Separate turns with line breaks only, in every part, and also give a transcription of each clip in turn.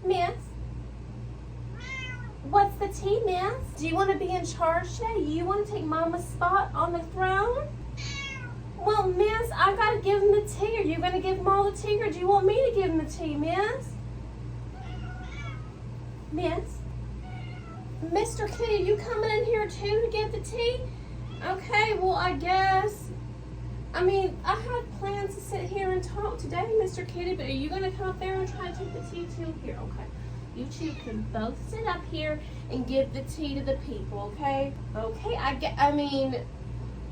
Miss? What's the tea, Miss? Do you want to be in charge today? You want to take Mama's spot on the throne? Well, Miss, I gotta give him the tea. Are you gonna give him all the tea, or do you want me to give him the tea, Miss? Miss? Mr. Kitty, you coming in here too to get the tea? Okay, well, I guess. I mean, I had plans to sit here and talk today, Mr. Kitty, but are you gonna come up there and try to take the tea too? Here, okay. You two can both sit up here and give the tea to the people, okay? Okay, I mean,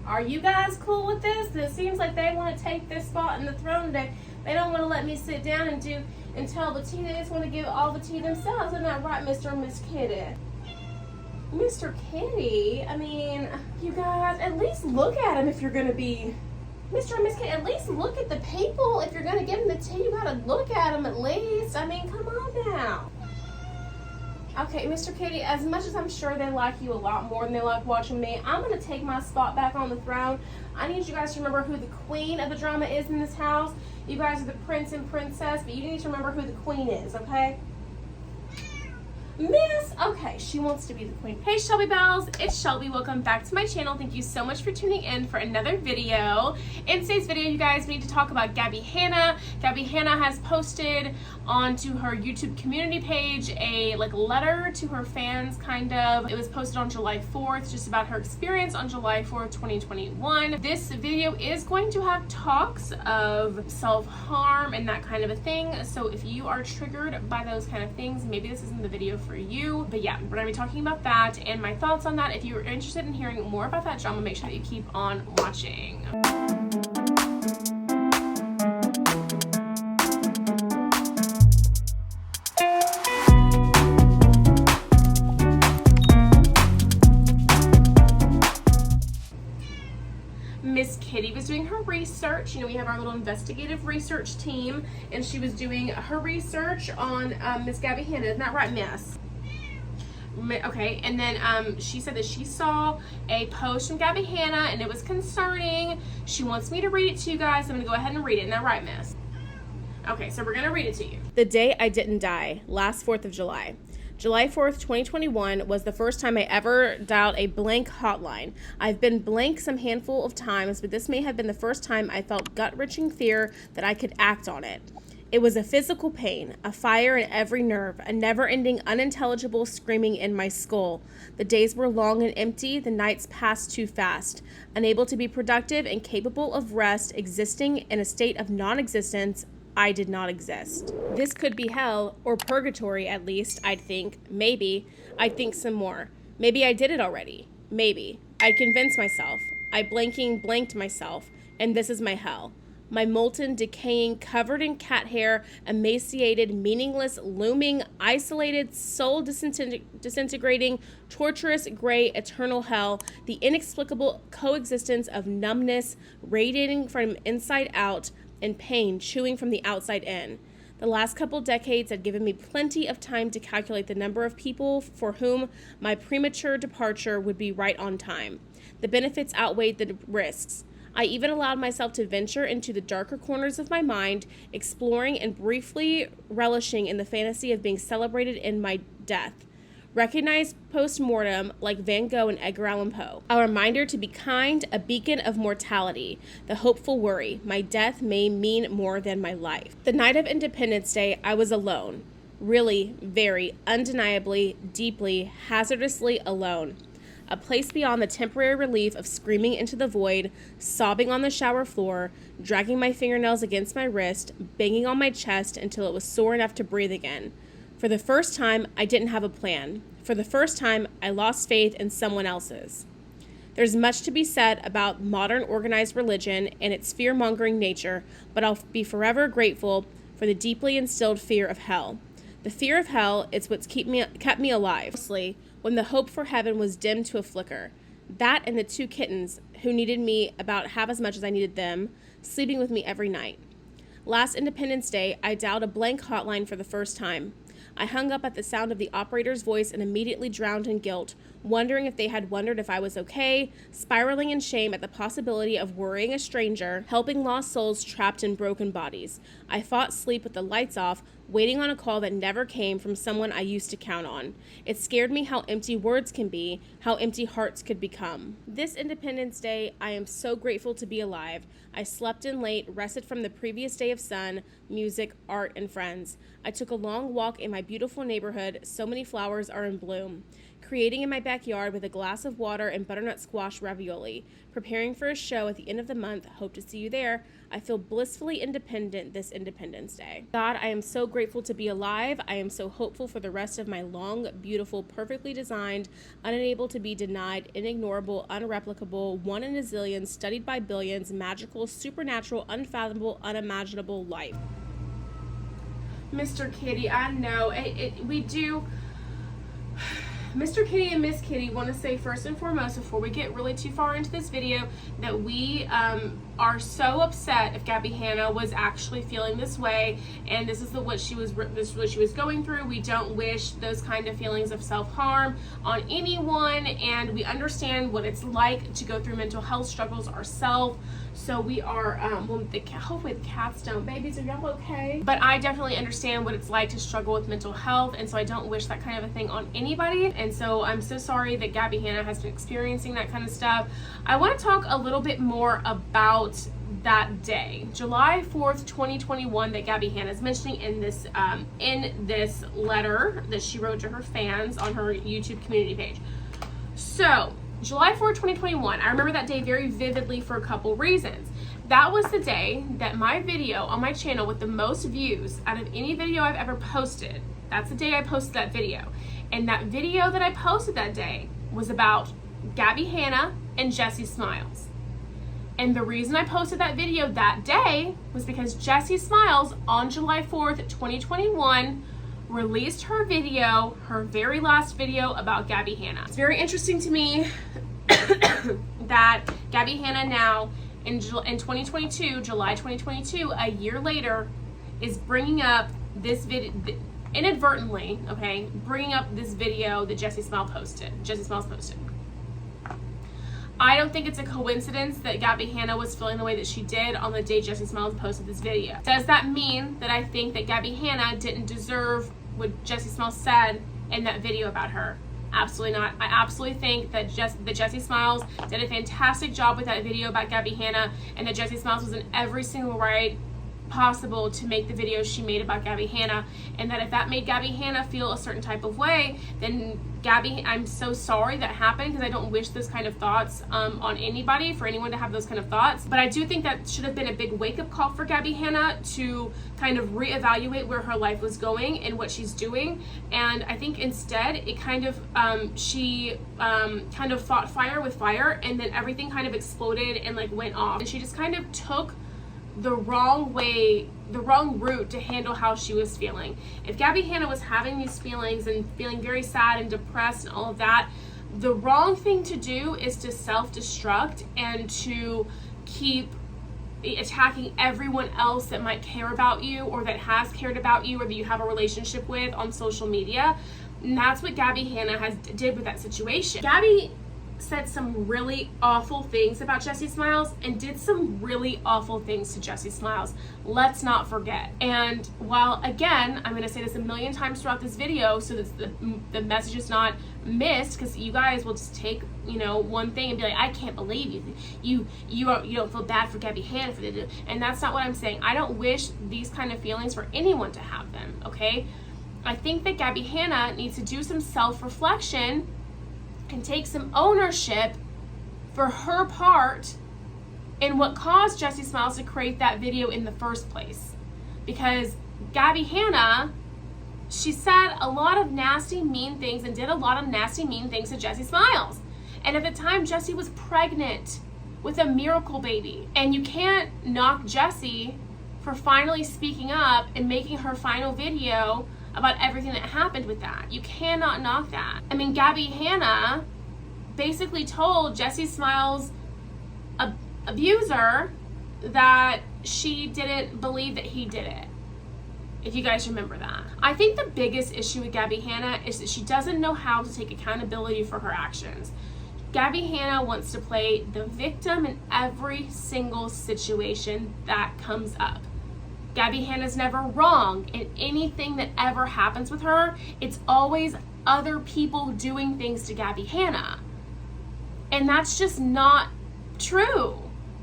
are you guys cool with this? It seems like they want to take this spot in the throne today. They don't want to let me sit down and tell the tea. They just want to give all the tea themselves. Isn't that right, Mr. and Miss Kitty? Mr. Kitty, I mean, you guys, at least look at him if you're going to be... Mr. and Miss Kitty, at least look at the people. If you're going to give them the tea, you got to look at them at least. I mean, come on now. Okay, Mr. Kitty, as much as I'm sure they like you a lot more than they like watching me, I'm going to take my spot back on the throne. I need you guys to remember who the queen of the drama is in this house. You guys are the prince and princess, but you need to remember who the queen is, okay? Miss, okay, she wants to be the queen. Hey Shelby Bells, it's Shelby. Welcome back to my channel. Thank you so much for tuning in for another video. In today's video, you guys, we need to talk about Gabbie Hanna. Gabbie Hanna has posted onto her YouTube community page a letter to her fans, kind of. It was posted on July 4th, just about her experience on July 4th, 2021. This video is going to have talks of self-harm and that kind of a thing. So if you are triggered by those kind of things, maybe this isn't the video for you. But yeah, we're gonna be talking about that and my thoughts on that. If you're interested in hearing more about that drama, make sure that you keep on watching. Miss Kitty was doing her research. You know, we have our little investigative research team, and she was doing her research on Miss Gabbie Hanna. Isn't that right, Miss? Okay, and then she said that she saw a post from Gabbie Hanna, and it was concerning. She wants me to read it to you guys. I'm going to go ahead and read it. Isn't that right, Miss? Okay, so we're going to read it to you. The day I didn't die, last 4th of July. July 4th, 2021 was the first time I ever dialed a blank hotline. I've been blank some handful of times, but this may have been the first time I felt gut-wrenching fear that I could act on it. It was a physical pain, a fire in every nerve, a never-ending, unintelligible screaming in my skull. The days were long and empty, the nights passed too fast. Unable to be productive and capable of rest, existing in a state of non-existence, I did not exist. This could be hell, or purgatory at least, I'd think. Maybe. I'd think some more. Maybe I did it already. Maybe. I'd convince myself. I blanked myself, and this is my hell. My molten, decaying, covered in cat hair, emaciated, meaningless, looming, isolated, soul disintegrating, torturous, gray, eternal hell, the inexplicable coexistence of numbness, radiating from inside out, and pain chewing from the outside in. The last couple decades had given me plenty of time to calculate the number of people for whom my premature departure would be right on time. The benefits outweighed the risks. I even allowed myself to venture into the darker corners of my mind, exploring and briefly relishing in the fantasy of being celebrated in my death. Recognized post-mortem like Van Gogh and Edgar Allan Poe. A reminder to be kind, a beacon of mortality, the hopeful worry, my death may mean more than my life. The night of Independence Day, I was alone. Really, very, undeniably, deeply, hazardously alone. A place beyond the temporary relief of screaming into the void, sobbing on the shower floor, dragging my fingernails against my wrist, banging on my chest until it was sore enough to breathe again. For the first time, I didn't have a plan. For the first time, I lost faith in someone else's. There's much to be said about modern organized religion and its fear-mongering nature, but I'll be forever grateful for the deeply instilled fear of hell. The fear of hell is what's kept me alive, mostly when the hope for heaven was dimmed to a flicker. That and the 2 kittens, who needed me about half as much as I needed them, sleeping with me every night. Last Independence Day, I dialed a blank hotline for the first time. I hung up at the sound of the operator's voice and immediately drowned in guilt, wondering if they had wondered if I was okay, spiraling in shame at the possibility of worrying a stranger, helping lost souls trapped in broken bodies. I fought sleep with the lights off, waiting on a call that never came from someone I used to count on. It scared me how empty words can be, how empty hearts could become. This Independence Day, I am so grateful to be alive. I slept in late, rested from the previous day of sun, music, art, and friends. I took a long walk in my beautiful neighborhood. So many flowers are in bloom. Creating in my backyard with a glass of water and butternut squash ravioli. Preparing for a show at the end of the month. Hope to see you there. I feel blissfully independent this Independence Day. God, I am so grateful to be alive. I am so hopeful for the rest of my long, beautiful, perfectly designed, unable to be denied, inignorable, unreplicable, one in a zillion, studied by billions, magical, supernatural, unfathomable, unimaginable life. Mr. Kitty, I know, we do... Mr. Kitty and Miss Kitty want to say first and foremost, before we get really too far into this video, that we are so upset if Gabbie Hanna was actually feeling this way, and this is what she was going through. We don't wish those kind of feelings of self-harm on anyone, and we understand what it's like to go through mental health struggles ourselves. So we are, hopefully the cats don't. Babies, are y'all okay? But I definitely understand what it's like to struggle with mental health, and so I don't wish that kind of a thing on anybody. And so I'm so sorry that Gabbie Hanna has been experiencing that kind of stuff. I want to talk a little bit more about that day, July 4th, 2021, that Gabbie Hanna is mentioning in this letter that she wrote to her fans on her YouTube community page. So, July 4th, 2021, I remember that day very vividly for a couple reasons. That was the day that my video on my channel with the most views out of any video I've ever posted, that's the day I posted that video. And that video that I posted that day was about Gabbie Hanna and Jessi Smiles. And the reason I posted that video that day was because Jessi Smiles on July 4th, 2021 released her video, her very last video about Gabbie Hanna. It's very interesting to me that Gabbie Hanna now in 2022, July 2022, a year later, is bringing up this video, inadvertently, okay, bringing up this video that Jessi Smiles posted. I don't think it's a coincidence that Gabbie Hanna was feeling the way that she did on the day Jessi Smiles posted this video. Does that mean that I think that Gabbie Hanna didn't deserve what Jessi Smiles said in that video about her? Absolutely not. I absolutely think that Jessi Smiles did a fantastic job with that video about Gabbie Hanna, and that Jessi Smiles was in every single right possible to make the video she made about Gabbie Hanna, and that if that made Gabbie Hanna feel a certain type of way, then Gabbie, I'm so sorry that happened, because I don't wish those kind of thoughts on anybody, for anyone to have those kind of thoughts. But I do think that should have been a big wake-up call for Gabbie Hanna to kind of reevaluate where her life was going and what she's doing. And I think instead it kind of she kind of fought fire with fire, and then everything kind of exploded and like went off, and she just kind of took the wrong route to handle how she was feeling. If Gabbie Hanna was having these feelings and feeling very sad and depressed and all of that, the wrong thing to do is to self-destruct and to keep attacking everyone else that might care about you, or that has cared about you, or that you have a relationship with on social media. And that's what Gabbie Hanna did with that situation. Gabbie said some really awful things about Jessi Smiles and did some really awful things to Jessi Smiles. Let's not forget. And while, again, I'm going to say this a million times throughout this video so that the message is not missed, because you guys will just take, you know, one thing and be like, I can't believe you don't feel bad for Gabbie Hanna for the, and that's not what I'm saying. I don't wish these kind of feelings for anyone to have them, okay? I think that Gabbie Hanna needs to do some self-reflection and take some ownership for her part in what caused Jessi Smiles to create that video in the first place. Because Gabbie Hanna, she said a lot of nasty, mean things and did a lot of nasty, mean things to Jessi Smiles. And at the time, Jessi was pregnant with a miracle baby. And you can't knock Jessi for finally speaking up and making her final video about everything that happened with that. You cannot knock that. I mean, Gabbie Hanna basically told Jessi Smiles' abuser that she didn't believe that he did it, if you guys remember that. I think the biggest issue with Gabbie Hanna is that she doesn't know how to take accountability for her actions. Gabbie Hanna wants to play the victim in every single situation that comes up. Gabbie Hanna's never wrong in anything that ever happens with her. It's always other people doing things to Gabbie Hanna. And that's just not true.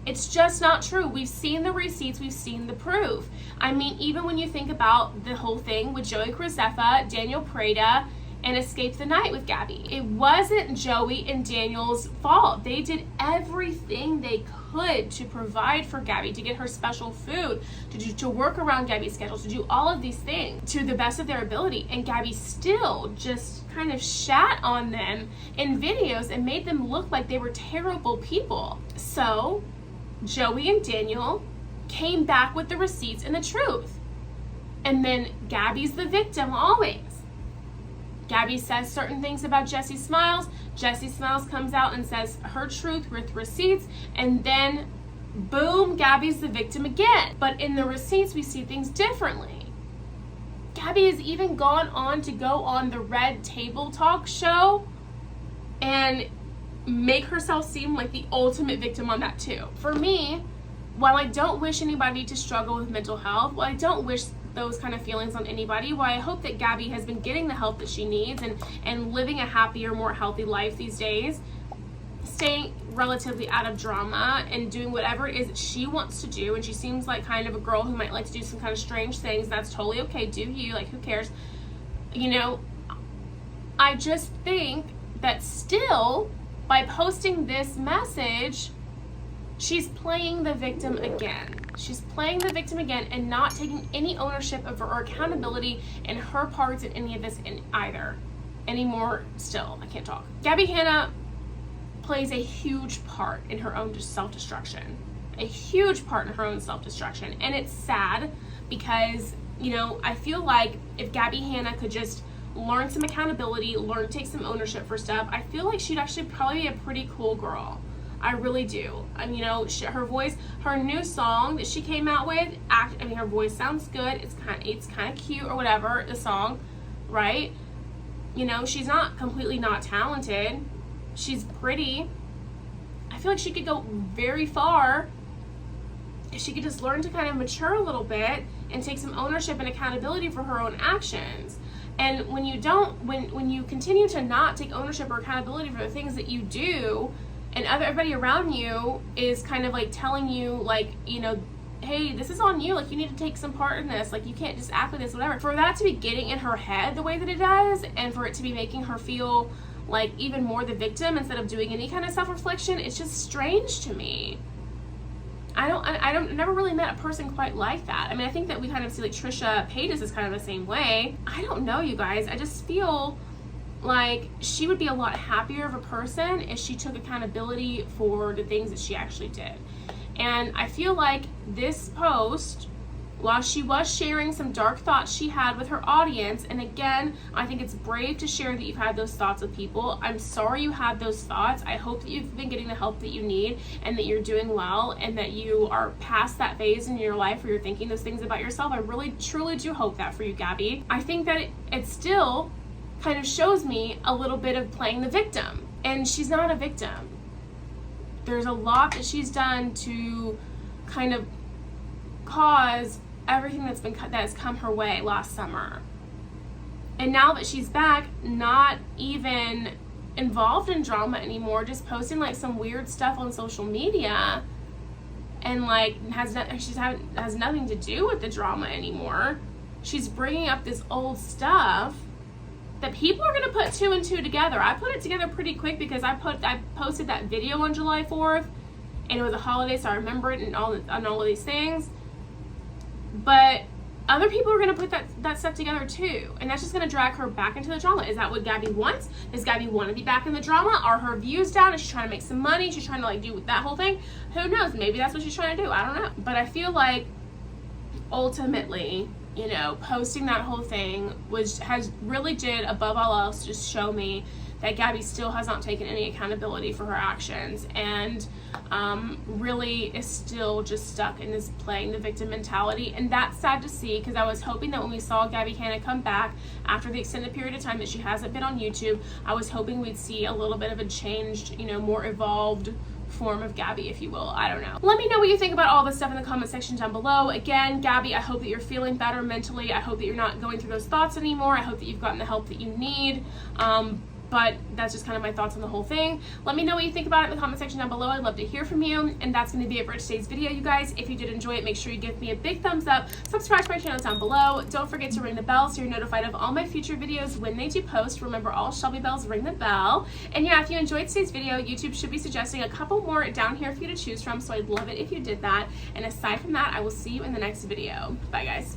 It's just not true. We've seen the receipts, we've seen the proof. I mean, even when you think about the whole thing with Joey Graceffa, Daniel Preda, and Escape the Night with Gabbie. It wasn't Joey and Daniel's fault. They did everything they could to provide for Gabbie, to get her special food, to work around Gabbie's schedule, to do all of these things to the best of their ability. And Gabbie still just kind of shat on them in videos and made them look like they were terrible people. So Joey and Daniel came back with the receipts and the truth. And then Gabbie's the victim always. Gabbie says certain things about Jessi Smiles. Jessi Smiles comes out and says her truth with receipts, and then boom, Gabbie's the victim again. But in the receipts, we see things differently. Gabbie has even gone on to go on the Red Table Talk show and make herself seem like the ultimate victim on that too. For me, while I don't wish anybody to struggle with mental health, while I don't wish those kind of feelings on anybody, while I hope that Gabbie has been getting the help that she needs and living a happier, more healthy life these days, staying relatively out of drama and doing whatever it is that she wants to do, and she seems like kind of a girl who might like to do some kind of strange things. That's totally okay. Do you, like, who cares? You know, I just think that still, by posting this message, she's playing the victim again. She's playing the victim again and not taking any ownership of or accountability in her parts in any of this either. Anymore still. I can't talk. Gabbie Hanna plays a huge part in her own self-destruction. A huge part in her own self-destruction. And it's sad because, you know, I feel like if Gabbie Hanna could just learn some accountability, learn to take some ownership for stuff, I feel like she'd actually probably be a pretty cool girl. I really do. And you know, her voice, her new song that she came out with, I mean, her voice sounds good. It's kind of cute or whatever, the song, right? You know, she's not completely not talented. She's pretty. I feel like she could go very far if she could just learn to kind of mature a little bit and take some ownership and accountability for her own actions. And when you don't, when you continue to not take ownership or accountability for the things that you do, and everybody around you is kind of like telling you, like, you know, hey, this is on you, like, you need to take some part in this, like, you can't just act like this, whatever. For that to be getting in her head the way that it does, and for it to be making her feel like even more the victim instead of doing any kind of self-reflection, it's just strange to me. I never really met a person quite like that. I mean, I think that we kind of see like Trisha Paytas is kind of the same way. I don't know, you guys. I just feel like she would be a lot happier of a person if she took accountability for the things that she actually did. And I feel like this post, while she was sharing some dark thoughts she had with her audience, and again, I think it's brave to share that you've had those thoughts with people. I'm sorry you had those thoughts. I hope that you've been getting the help that you need and that you're doing well and that you are past that phase in your life where you're thinking those things about yourself. I really, truly do hope that for you, Gabbie. I think that it still kind of shows me a little bit of playing the victim, and she's not a victim. There's a lot that she's done to kind of cause everything that has come her way last summer. And now that she's back, not even involved in drama anymore, just posting like some weird stuff on social media, and like has nothing to do with the drama anymore. She's bringing up this old stuff that people are going to put 2 and 2 together. I put it together pretty quick because I posted that video on July 4th, and it was a holiday, so I remember it and all of these things. But other people are going to put that stuff together too, and that's just going to drag her back into the drama. Is that what Gabbie wants? Does Gabbie want to be back in the drama? Are her views down? Is she trying to make some money? She's trying to like do that whole thing? Who knows? Maybe that's what she's trying to do. I don't know. But I feel like ultimately, you know, posting that whole thing has really did above all else just show me that Gabbie still has not taken any accountability for her actions, and really is still just stuck in this playing the victim mentality. And that's sad to see, because I was hoping that when we saw Gabbie Hanna come back after the extended period of time that she hasn't been on YouTube, I was hoping we'd see a little bit of a changed, you know, more evolved form of Gabbie, if you will. I don't know. Let me know what you think about all this stuff in the comment section down below. Again, Gabbie, I hope that you're feeling better mentally. I hope that you're not going through those thoughts anymore. I hope that you've gotten the help that you need. But that's just kind of my thoughts on the whole thing. Let me know what you think about it in the comment section down below. I'd love to hear from you. And that's going to be it for today's video, you guys. If you did enjoy it, make sure you give me a big thumbs up. Subscribe to my channel down below. Don't forget to ring the bell so you're notified of all my future videos when they do post. Remember, all Shelby bells ring the bell. And yeah, if you enjoyed today's video, YouTube should be suggesting a couple more down here for you to choose from. So I'd love it if you did that. And aside from that, I will see you in the next video. Bye, guys.